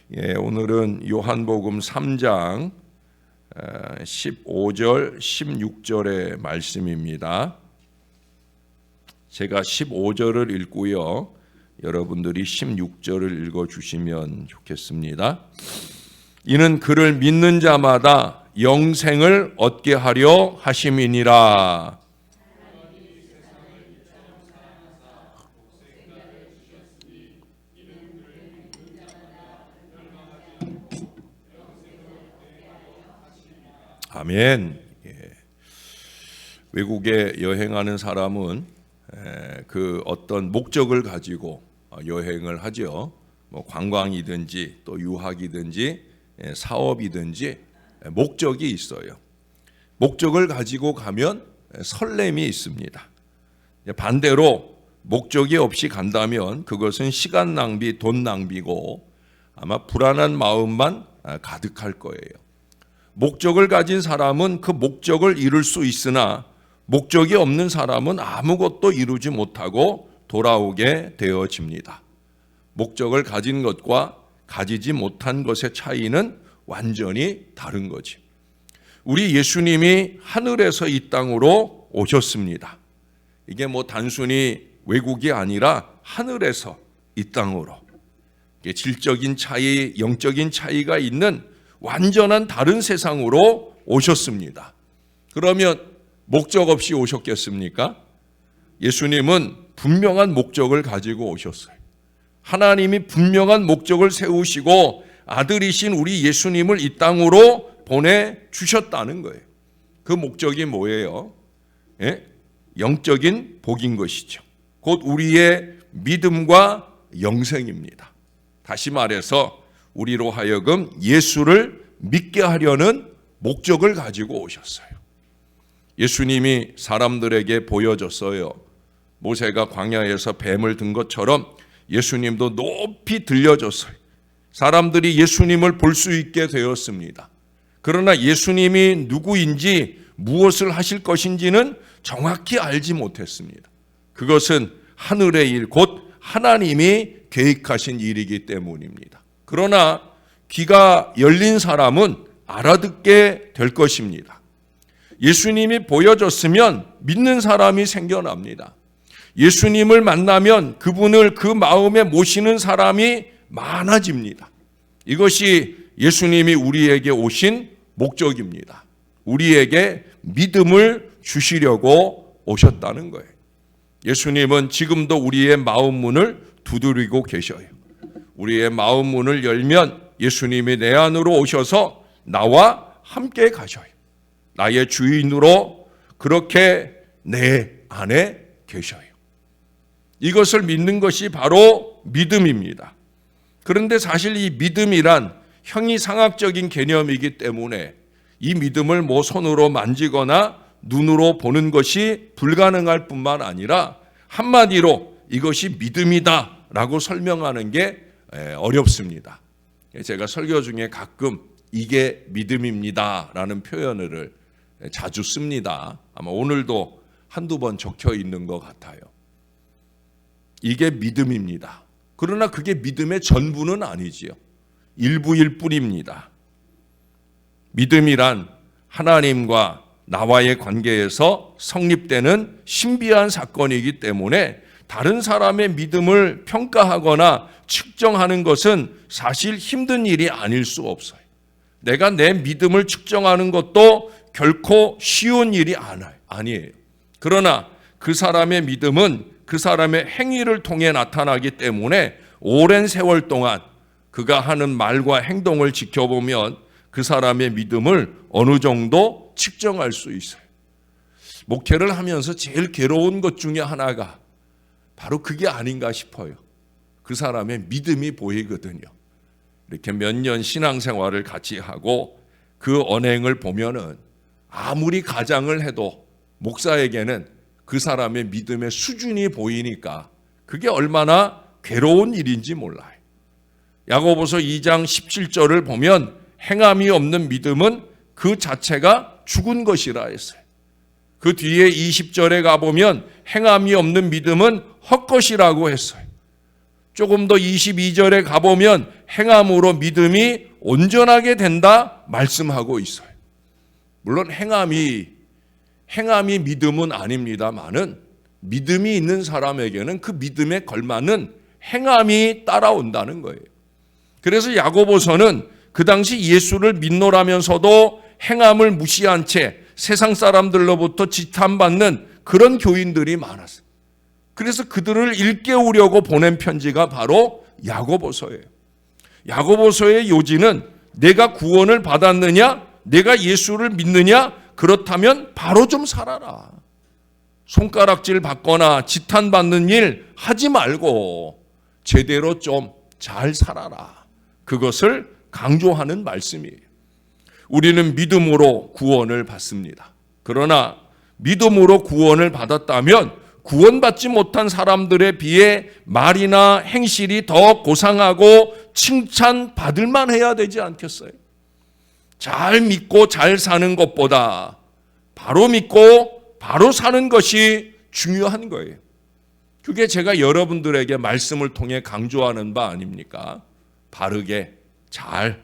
오늘은 요한복음 3장 15절, 16절의 말씀입니다. 제가 15절을 읽고요. 여러분들이 16절을 읽어주시면 좋겠습니다. 이는 그를 믿는 자마다 영생을 얻게 하려 하심이니라. 아멘. 외국에 여행하는 사람은 그 어떤 목적을 가지고 여행을 하죠. 뭐 관광이든지 또 유학이든지 사업이든지 목적이 있어요. 목적을 가지고 가면 설렘이 있습니다. 반대로 목적이 없이 간다면 그것은 시간 낭비, 돈 낭비고 아마 불안한 마음만 가득할 거예요. 목적을 가진 사람은 그 목적을 이룰 수 있으나 목적이 없는 사람은 아무것도 이루지 못하고 돌아오게 되어집니다. 목적을 가진 것과 가지지 못한 것의 차이는 완전히 다른 거지. 우리 예수님이 하늘에서 이 땅으로 오셨습니다. 이게 뭐 단순히 외국이 아니라 하늘에서 이 땅으로. 질적인 차이, 영적인 차이가 있는 완전한 다른 세상으로 오셨습니다. 그러면 목적 없이 오셨겠습니까? 예수님은 분명한 목적을 가지고 오셨어요. 하나님이 분명한 목적을 세우시고 아들이신 우리 예수님을 이 땅으로 보내주셨다는 거예요. 그 목적이 뭐예요? 영적인 복인 것이죠. 곧 우리의 믿음과 영생입니다. 다시 말해서 우리로 하여금 예수를 믿게 하려는 목적을 가지고 오셨어요. 예수님이 사람들에게 보여줬어요. 모세가 광야에서 뱀을 든 것처럼 예수님도 높이 들려줬어요. 사람들이 예수님을 볼 수 있게 되었습니다. 그러나 예수님이 누구인지 무엇을 하실 것인지는 정확히 알지 못했습니다. 그것은 하늘의 일, 곧 하나님이 계획하신 일이기 때문입니다. 그러나 귀가 열린 사람은 알아듣게 될 것입니다. 예수님이 보여줬으면 믿는 사람이 생겨납니다. 예수님을 만나면 그분을 그 마음에 모시는 사람이 많아집니다. 이것이 예수님이 우리에게 오신 목적입니다. 우리에게 믿음을 주시려고 오셨다는 거예요. 예수님은 지금도 우리의 마음 문을 두드리고 계셔요. 우리의 마음 문을 열면 예수님이 내 안으로 오셔서 나와 함께 가셔요. 나의 주인으로 그렇게 내 안에 계셔요. 이것을 믿는 것이 바로 믿음입니다. 그런데 사실 이 믿음이란 형이상학적인 개념이기 때문에 이 믿음을 뭐 손으로 만지거나 눈으로 보는 것이 불가능할 뿐만 아니라 한마디로 이것이 믿음이다라고 설명하는 게 어렵습니다. 제가 설교 중에 가끔 이게 믿음입니다라는 표현을 자주 씁니다. 아마 오늘도 한두 번 적혀 있는 것 같아요. 이게 믿음입니다. 그러나 그게 믿음의 전부는 아니지요. 일부일 뿐입니다. 믿음이란 하나님과 나와의 관계에서 성립되는 신비한 사건이기 때문에 다른 사람의 믿음을 평가하거나 측정하는 것은 사실 힘든 일이 아닐 수 없어요. 내가 내 믿음을 측정하는 것도 결코 쉬운 일이 아니에요. 그러나 그 사람의 믿음은 그 사람의 행위를 통해 나타나기 때문에 오랜 세월 동안 그가 하는 말과 행동을 지켜보면 그 사람의 믿음을 어느 정도 측정할 수 있어요. 목회를 하면서 제일 괴로운 것 중에 하나가 바로 그게 아닌가 싶어요. 그 사람의 믿음이 보이거든요. 이렇게 몇 년 신앙생활을 같이 하고 그 언행을 보면은 아무리 가장을 해도 목사에게는 그 사람의 믿음의 수준이 보이니까 그게 얼마나 괴로운 일인지 몰라요. 야고보서 2장 17절을 보면 행함이 없는 믿음은 그 자체가 죽은 것이라 했어요. 그 뒤에 20절에 가보면 행함이 없는 믿음은 헛것이라고 했어요. 조금 더 22절에 가보면 행함으로 믿음이 온전하게 된다 말씀하고 있어요. 물론 행함이 믿음은 아닙니다만은 믿음이 있는 사람에게는 그 믿음에 걸맞는 행함이 따라온다는 거예요. 그래서 야고보서는 그 당시 예수를 믿노라면서도 행함을 무시한 채 세상 사람들로부터 지탄받는 그런 교인들이 많았어요. 그래서 그들을 일깨우려고 보낸 편지가 바로 야고보서예요. 야고보서의 요지는 내가 구원을 받았느냐, 내가 예수를 믿느냐, 그렇다면 바로 좀 살아라. 손가락질 받거나 지탄받는 일 하지 말고 제대로 좀 잘 살아라. 그것을 강조하는 말씀이에요. 우리는 믿음으로 구원을 받습니다. 그러나 믿음으로 구원을 받았다면 구원받지 못한 사람들에 비해 말이나 행실이 더 고상하고 칭찬받을 만해야 되지 않겠어요? 잘 믿고 잘 사는 것보다 바로 믿고 바로 사는 것이 중요한 거예요. 그게 제가 여러분들에게 말씀을 통해 강조하는 바 아닙니까? 바르게 잘.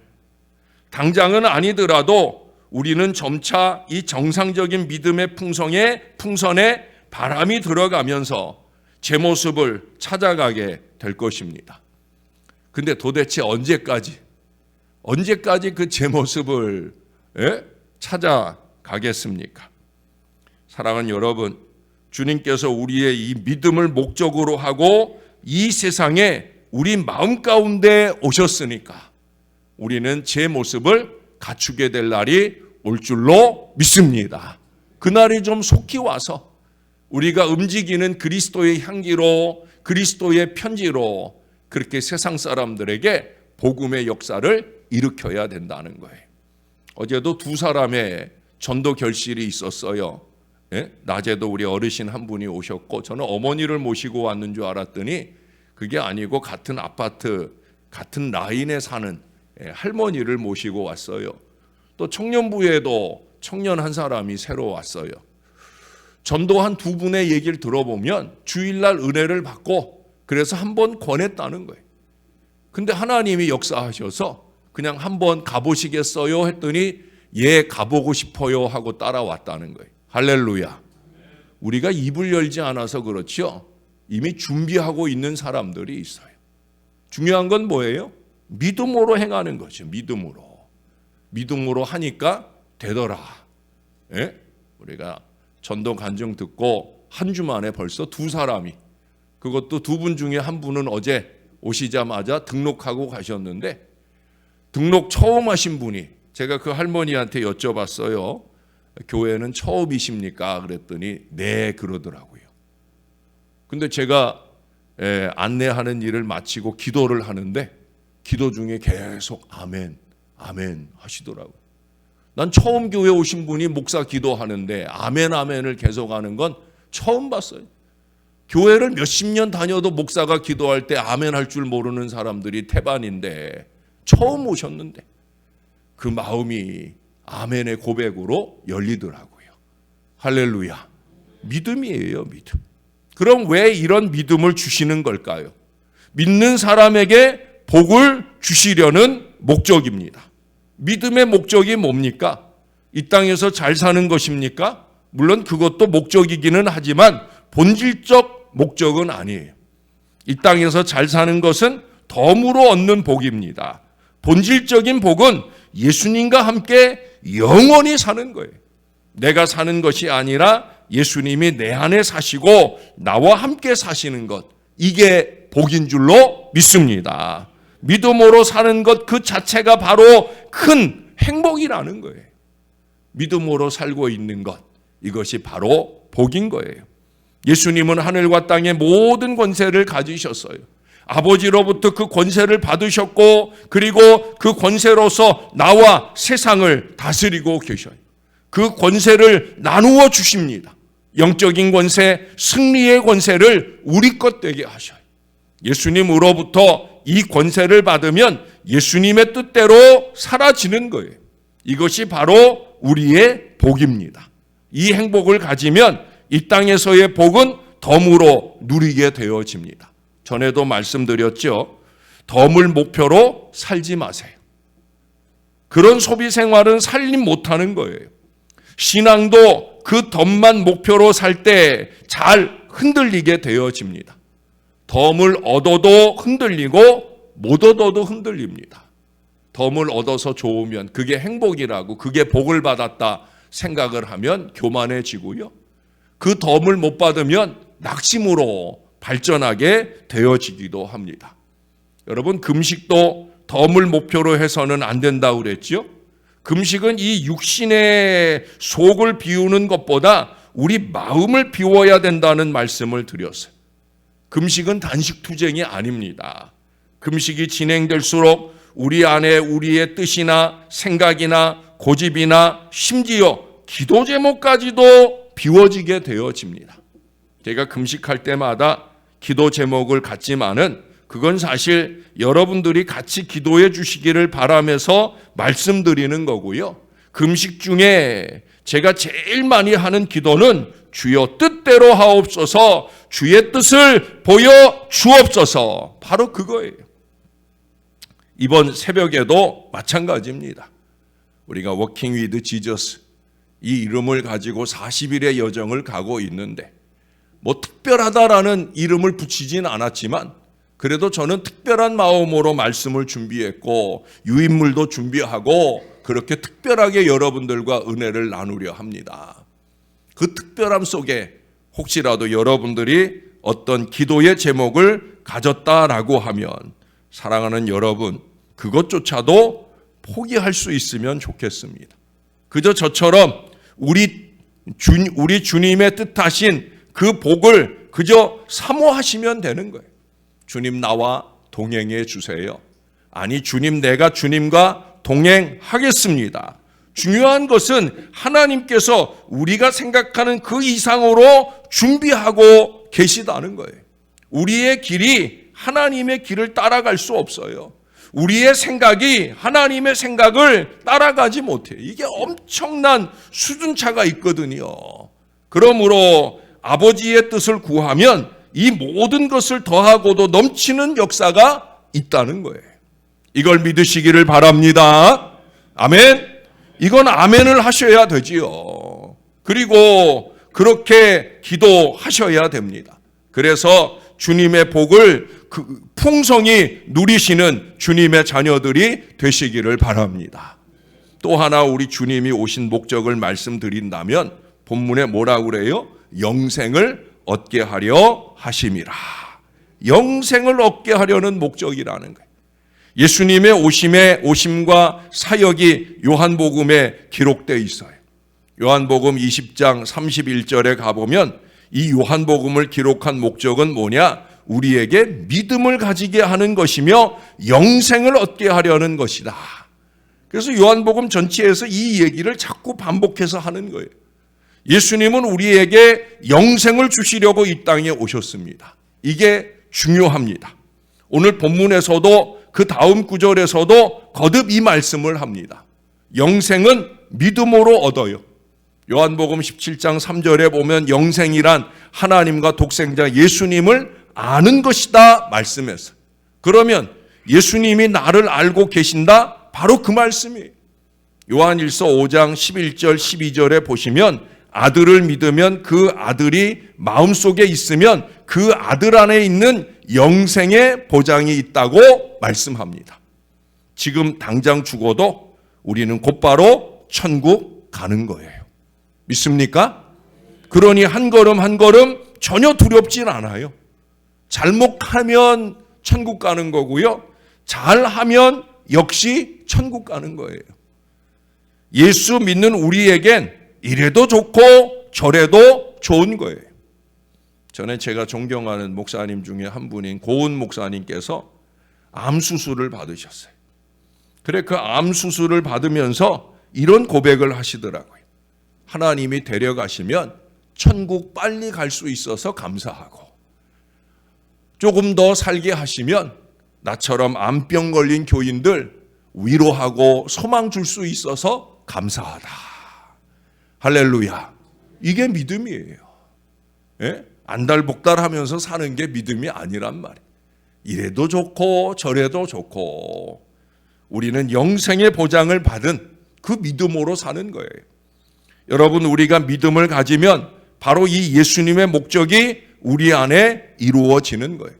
당장은 아니더라도 우리는 점차 이 정상적인 믿음의 풍선에 바람이 들어가면서 제 모습을 찾아가게 될 것입니다. 근데 도대체 언제까지 그 제 모습을 찾아가겠습니까? 사랑하는 여러분, 주님께서 우리의 이 믿음을 목적으로 하고 이 세상에 우리 마음 가운데 오셨으니까 우리는 제 모습을 갖추게 될 날이 올 줄로 믿습니다. 그날이 좀 속히 와서 우리가 움직이는 그리스도의 향기로, 그리스도의 편지로 그렇게 세상 사람들에게 복음의 역사를 일으켜야 된다는 거예요. 어제도 두 사람의 전도 결실이 있었어요. 낮에도 우리 어르신 한 분이 오셨고 저는 어머니를 모시고 왔는 줄 알았더니 그게 아니고 같은 아파트, 같은 라인에 사는 할머니를 모시고 왔어요. 또 청년부에도 청년 한 사람이 새로 왔어요. 전도한 두 분의 얘기를 들어보면 주일날 은혜를 받고 그래서 한번 권했다는 거예요. 근데 하나님이 역사하셔서 그냥 한번 가보시겠어요? 했더니 예, 가보고 싶어요 하고 따라왔다는 거예요. 할렐루야. 우리가 입을 열지 않아서 그렇죠. 이미 준비하고 있는 사람들이 있어요. 중요한 건 뭐예요? 믿음으로 행하는 거죠. 믿음으로 하니까 되더라. 우리가 전도 간증 듣고 한 주 만에 벌써 두 사람이, 그것도 두 분 중에 한 분은 어제 오시자마자 등록하고 가셨는데, 등록 처음 하신 분이, 제가 그 할머니한테 여쭤봤어요. 교회는 처음이십니까? 그랬더니 네, 그러더라고요. 근데 제가 안내하는 일을 마치고 기도를 하는데 기도 중에 계속 아멘, 아멘 하시더라고요. 난 처음 교회 오신 분이 목사 기도하는데 아멘, 아멘을 계속하는 건 처음 봤어요. 교회를 몇십 년 다녀도 목사가 기도할 때 아멘 할 줄 모르는 사람들이 태반인데 처음 오셨는데 그 마음이 아멘의 고백으로 열리더라고요. 할렐루야. 믿음이에요, 믿음. 그럼 왜 이런 믿음을 주시는 걸까요? 믿는 사람에게 복을 주시려는 목적입니다. 믿음의 목적이 뭡니까? 이 땅에서 잘 사는 것입니까? 물론 그것도 목적이기는 하지만 본질적 목적은 아니에요. 이 땅에서 잘 사는 것은 덤으로 얻는 복입니다. 본질적인 복은 예수님과 함께 영원히 사는 거예요. 내가 사는 것이 아니라 예수님이 내 안에 사시고 나와 함께 사시는 것, 이게 복인 줄로 믿습니다. 믿음으로 사는 것 그 자체가 바로 큰 행복이라는 거예요. 믿음으로 살고 있는 것, 이것이 바로 복인 거예요. 예수님은 하늘과 땅의 모든 권세를 가지셨어요. 아버지로부터 그 권세를 받으셨고, 그리고 그 권세로서 나와 세상을 다스리고 계셔요. 그 권세를 나누어 주십니다. 영적인 권세, 승리의 권세를 우리 것 되게 하셔요. 예수님으로부터 이 권세를 받으면 예수님의 뜻대로 사라지는 거예요. 이것이 바로 우리의 복입니다. 이 행복을 가지면 이 땅에서의 복은 덤으로 누리게 되어집니다. 전에도 말씀드렸죠. 덤을 목표로 살지 마세요. 그런 소비 생활은 살림 못하는 거예요. 신앙도 그 덤만 목표로 살 때 잘 흔들리게 되어집니다. 덤을 얻어도 흔들리고 못 얻어도 흔들립니다. 덤을 얻어서 좋으면 그게 행복이라고, 그게 복을 받았다 생각을 하면 교만해지고요. 그 덤을 못 받으면 낙심으로 발전하게 되어지기도 합니다. 여러분, 금식도 덤을 목표로 해서는 안 된다고 그랬죠? 금식은 이 육신의 속을 비우는 것보다 우리 마음을 비워야 된다는 말씀을 드렸어요. 금식은 단식투쟁이 아닙니다. 금식이 진행될수록 우리 안에 우리의 뜻이나 생각이나 고집이나 심지어 기도 제목까지도 비워지게 되어집니다. 제가 금식할 때마다 기도 제목을 갖지만은 그건 사실 여러분들이 같이 기도해 주시기를 바라면서 말씀드리는 거고요. 금식 중에 제가 제일 많이 하는 기도는 주여 뜻대로 하옵소서, 주의 뜻을 보여 주옵소서, 바로 그거예요. 이번 새벽에도 마찬가지입니다. 우리가 워킹 위드 지저스 이 이름을 가지고 40일의 여정을 가고 있는데 뭐 특별하다라는 이름을 붙이진 않았지만 그래도 저는 특별한 마음으로 말씀을 준비했고 유인물도 준비하고 그렇게 특별하게 여러분들과 은혜를 나누려 합니다. 그 특별함 속에 혹시라도 여러분들이 어떤 기도의 제목을 가졌다라고 하면 사랑하는 여러분, 그것조차도 포기할 수 있으면 좋겠습니다. 그저 저처럼 우리 주님의 뜻하신 그 복을 그저 사모하시면 되는 거예요. 주님 나와 동행해 주세요. 아니 주님 내가 주님과 동행하겠습니다. 중요한 것은 하나님께서 우리가 생각하는 그 이상으로 준비하고 계시다는 거예요. 우리의 길이 하나님의 길을 따라갈 수 없어요. 우리의 생각이 하나님의 생각을 따라가지 못해요. 이게 엄청난 수준차가 있거든요. 그러므로 아버지의 뜻을 구하면 이 모든 것을 더하고도 넘치는 역사가 있다는 거예요. 이걸 믿으시기를 바랍니다. 아멘. 이건 아멘을 하셔야 되지요. 그리고 그렇게 기도하셔야 됩니다. 그래서 주님의 복을 풍성히 누리시는 주님의 자녀들이 되시기를 바랍니다. 또 하나 우리 주님이 오신 목적을 말씀드린다면 본문에 뭐라고 그래요? 영생을 얻게 하려 하심이라. 영생을 얻게 하려는 목적이라는 거예요. 예수님의 오심과 사역이 요한복음에 기록되어 있어요. 요한복음 20장 31절에 가보면 이 요한복음을 기록한 목적은 뭐냐? 우리에게 믿음을 가지게 하는 것이며 영생을 얻게 하려는 것이다. 그래서 요한복음 전체에서 이 얘기를 자꾸 반복해서 하는 거예요. 예수님은 우리에게 영생을 주시려고 이 땅에 오셨습니다. 이게 중요합니다. 오늘 본문에서도 그 다음 구절에서도 거듭 이 말씀을 합니다. 영생은 믿음으로 얻어요. 요한복음 17장 3절에 보면 영생이란 하나님과 독생자 예수님을 아는 것이다 말씀했어요. 그러면 예수님이 나를 알고 계신다? 바로 그 말씀이에요. 요한일서 5장 11절 12절에 보시면 아들을 믿으면 그 아들이 마음속에 있으면 그 아들 안에 있는 영생의 보장이 있다고 말씀합니다. 지금 당장 죽어도 우리는 곧바로 천국 가는 거예요. 믿습니까? 그러니 한 걸음 한 걸음 전혀 두렵진 않아요. 잘못하면 천국 가는 거고요. 잘하면 역시 천국 가는 거예요. 예수 믿는 우리에겐 이래도 좋고 저래도 좋은 거예요. 전에 제가 존경하는 목사님 중에 한 분인 고은 목사님께서 암 수술을 받으셨어요. 그래 그 암 수술을 받으면서 이런 고백을 하시더라고요. 하나님이 데려가시면 천국 빨리 갈 수 있어서 감사하고 조금 더 살게 하시면 나처럼 암병 걸린 교인들 위로하고 소망 줄 수 있어서 감사하다. 할렐루야. 이게 믿음이에요. 예? 안달복달하면서 사는 게 믿음이 아니란 말이에요. 이래도 좋고 저래도 좋고 우리는 영생의 보장을 받은 그 믿음으로 사는 거예요. 여러분, 우리가 믿음을 가지면 바로 이 예수님의 목적이 우리 안에 이루어지는 거예요.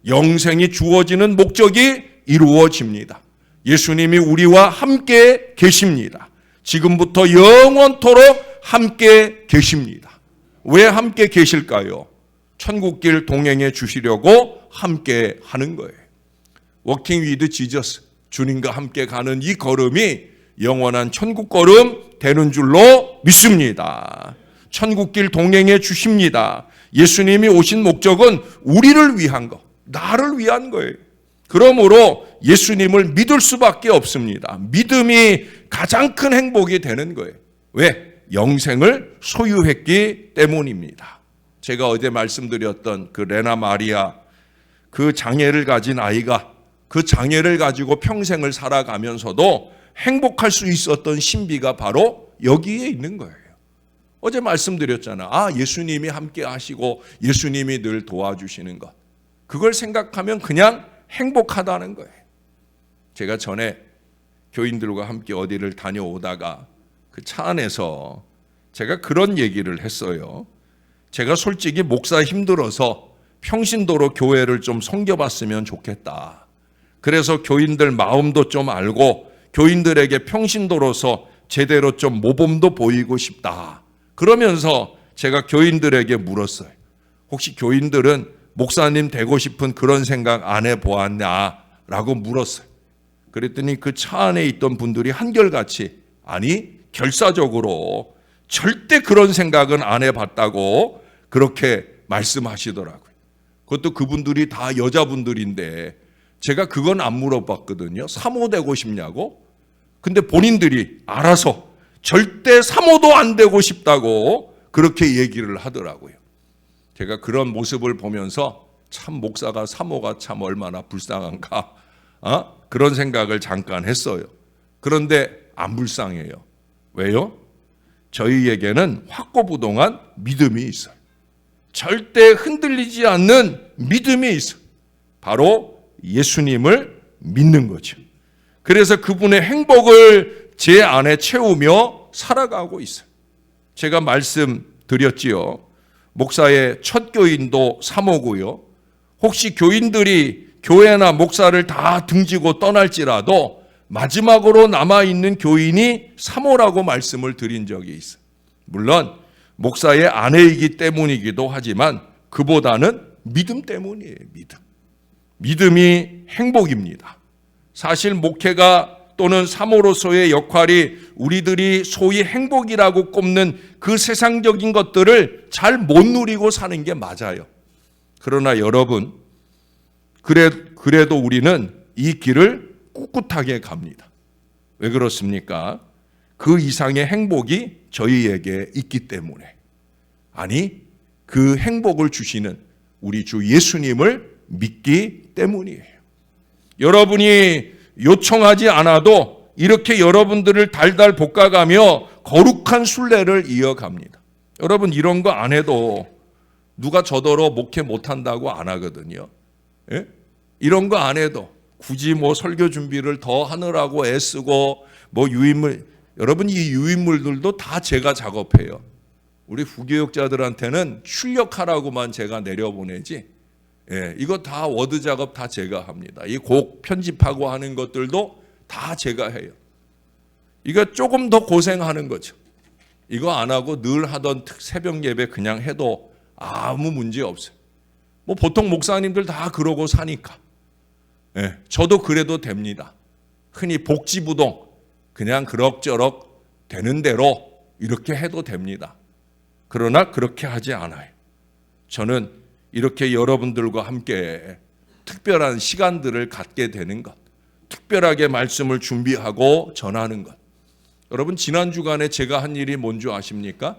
영생이 주어지는 목적이 이루어집니다. 예수님이 우리와 함께 계십니다. 지금부터 영원토록 함께 계십니다. 왜 함께 계실까요? 천국길 동행해 주시려고 함께 하는 거예요. 워킹 위드 지저스, 주님과 함께 가는 이 걸음이 영원한 천국 걸음 되는 줄로 믿습니다. 천국길 동행해 주십니다. 예수님이 오신 목적은 우리를 위한 거, 나를 위한 거예요. 그러므로 예수님을 믿을 수밖에 없습니다. 믿음이 가장 큰 행복이 되는 거예요. 왜? 영생을 소유했기 때문입니다. 제가 어제 말씀드렸던 그 레나 마리아, 그 장애를 가진 아이가 그 장애를 가지고 평생을 살아가면서도 행복할 수 있었던 신비가 바로 여기에 있는 거예요. 어제 말씀드렸잖아. 예수님이 함께 하시고 예수님이 늘 도와주시는 것. 그걸 생각하면 그냥 행복하다는 거예요. 제가 전에 교인들과 함께 어디를 다녀오다가 그 차 안에서 제가 그런 얘기를 했어요. 제가 솔직히 목사 힘들어서 평신도로 교회를 좀 섬겨봤으면 좋겠다. 그래서 교인들 마음도 좀 알고 교인들에게 평신도로서 제대로 좀 모범도 보이고 싶다. 그러면서 제가 교인들에게 물었어요. 혹시 교인들은 목사님 되고 싶은 그런 생각 안 해보았냐? 라고 물었어요. 그랬더니 그 차 안에 있던 분들이 한결같이 아니 결사적으로 절대 그런 생각은 안 해봤다고 그렇게 말씀하시더라고요. 그것도 그분들이 다 여자분들인데 제가 그건 안 물어봤거든요. 사모 되고 싶냐고? 근데 본인들이 알아서 절대 사모도 안 되고 싶다고 그렇게 얘기를 하더라고요. 제가 그런 모습을 보면서 참 목사가 사모가 참 얼마나 불쌍한가 그런 생각을 잠깐 했어요. 그런데 안 불쌍해요. 왜요? 저희에게는 확고부동한 믿음이 있어요. 절대 흔들리지 않는 믿음이 있어요. 바로 예수님을 믿는 거죠. 그래서 그분의 행복을 제 안에 채우며 살아가고 있어요. 제가 말씀드렸지요. 목사의 첫 교인도 사모고요. 혹시 교인들이 교회나 목사를 다 등지고 떠날지라도 마지막으로 남아있는 교인이 사모라고 말씀을 드린 적이 있어요. 물론 목사의 아내이기 때문이기도 하지만 그보다는 믿음 때문이에요. 믿음이 행복입니다. 사실 목회가 또는 사모로서의 역할이 우리들이 소위 행복이라고 꼽는 그 세상적인 것들을 잘 못 누리고 사는 게 맞아요. 그러나 여러분, 그래도 우리는 이 길을 꿋꿋하게 갑니다. 왜 그렇습니까? 그 이상의 행복이 저희에게 있기 때문에. 아니, 그 행복을 주시는 우리 주 예수님을 믿기 때문이에요. 여러분이 요청하지 않아도 이렇게 여러분들을 달달 볶아가며 거룩한 순례를 이어갑니다. 여러분, 이런 거 안 해도 누가 저더러 목회 못한다고 안 하거든요. 예? 이런 거 안 해도 굳이 설교 준비를 더 하느라고 애쓰고 유인물, 여러분 이 유인물들도 다 제가 작업해요. 우리 후교육자들한테는 출력하라고만 제가 내려보내지, 이거 다 워드 작업 다 제가 합니다. 이 곡 편집하고 하는 것들도 다 제가 해요. 이거 조금 더 고생하는 거죠. 이거 안 하고 늘 하던 새벽 예배 그냥 해도 아무 문제 없어요. 보통 목사님들 다 그러고 사니까. 저도 그래도 됩니다. 흔히 복지부동 그냥 그럭저럭 되는 대로 이렇게 해도 됩니다. 그러나 그렇게 하지 않아요. 저는 이렇게 여러분들과 함께 특별한 시간들을 갖게 되는 것, 특별하게 말씀을 준비하고 전하는 것. 여러분, 지난 주간에 제가 한 일이 뭔지 아십니까?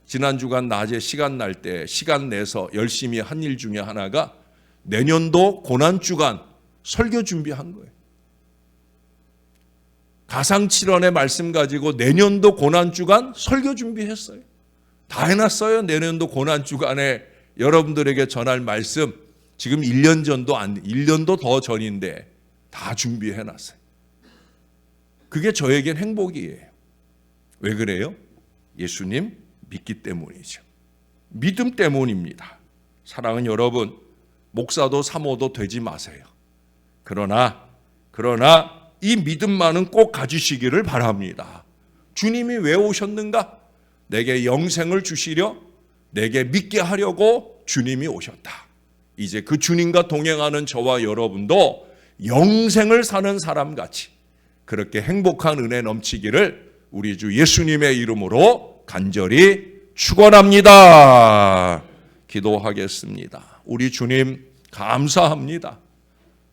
지난 주간 낮에 시간 날 때 시간 내서 열심히 한 일 중에 하나가 내년도 고난주간 설교 준비한 거예요. 가상칠언의 말씀 가지고 내년도 고난주간 설교 준비했어요. 다 해놨어요. 내년도 고난주간에 여러분들에게 전할 말씀 지금 1년도 더 전인데 다 준비해 놨어요. 그게 저에겐 행복이에요. 왜 그래요? 예수님 믿기 때문이죠. 믿음 때문입니다. 사랑하는 여러분, 목사도 사모도 되지 마세요. 그러나 이 믿음만은 꼭 가지시기를 바랍니다. 주님이 왜 오셨는가? 내게 영생을 주시려, 내게 믿게 하려고 주님이 오셨다. 이제 그 주님과 동행하는 저와 여러분도 영생을 사는 사람같이 그렇게 행복한 은혜 넘치기를 우리 주 예수님의 이름으로 간절히 축원합니다. 기도하겠습니다. 우리 주님 감사합니다.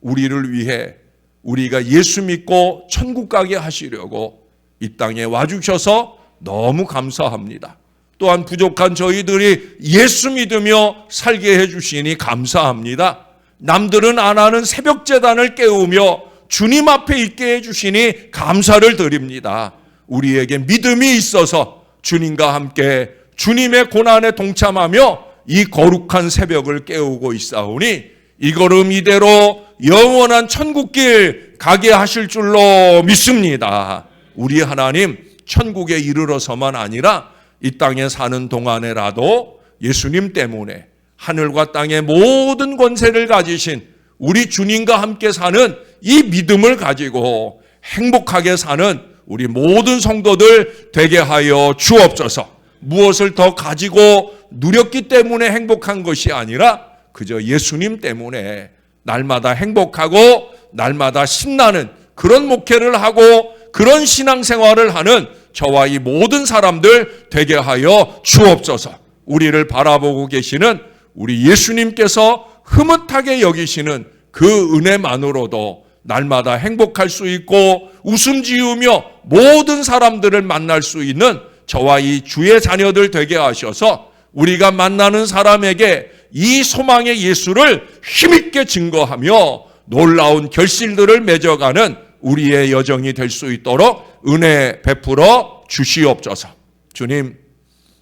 우리를 위해 우리가 예수 믿고 천국 가게 하시려고 이 땅에 와주셔서 너무 감사합니다. 또한 부족한 저희들이 예수 믿으며 살게 해주시니 감사합니다. 남들은 안 하는 새벽 제단을 깨우며 주님 앞에 있게 해주시니 감사를 드립니다. 우리에게 믿음이 있어서 주님과 함께 주님의 고난에 동참하며 이 거룩한 새벽을 깨우고 있사오니 이 걸음 이대로 영원한 천국길 가게 하실 줄로 믿습니다. 우리 하나님 천국에 이르러서만 아니라 이 땅에 사는 동안에라도 예수님 때문에 하늘과 땅의 모든 권세를 가지신 우리 주님과 함께 사는 이 믿음을 가지고 행복하게 사는 우리 모든 성도들 되게 하여 주옵소서. 무엇을 더 가지고 누렸기 때문에 행복한 것이 아니라 그저 예수님 때문에 날마다 행복하고 날마다 신나는 그런 목회를 하고 그런 신앙생활을 하는 저와 이 모든 사람들 되게 하여 주옵소서. 우리를 바라보고 계시는 우리 예수님께서 흐뭇하게 여기시는 그 은혜만으로도 날마다 행복할 수 있고 웃음 지으며 모든 사람들을 만날 수 있는 저와 이 주의 자녀들 되게 하셔서 우리가 만나는 사람에게 이 소망의 예수를 힘있게 증거하며 놀라운 결실들을 맺어가는 우리의 여정이 될 수 있도록 은혜 베풀어 주시옵소서.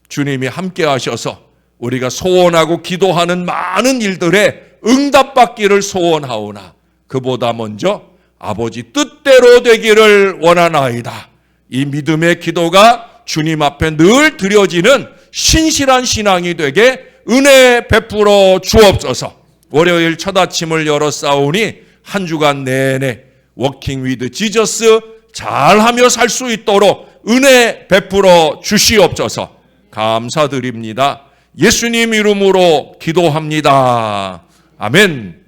주님이 함께 하셔서 우리가 소원하고 기도하는 많은 일들에 응답받기를 소원하오나 그보다 먼저 아버지 뜻대로 되기를 원하나이다. 이 믿음의 기도가 주님 앞에 늘 드려지는 신실한 신앙이 되게 은혜 베풀어 주옵소서. 월요일 첫 아침을 열었사오니 한 주간 내내 워킹 위드 지저스 잘하며 살 수 있도록 은혜 베풀어 주시옵소서. 감사드립니다. 예수님 이름으로 기도합니다. 아멘.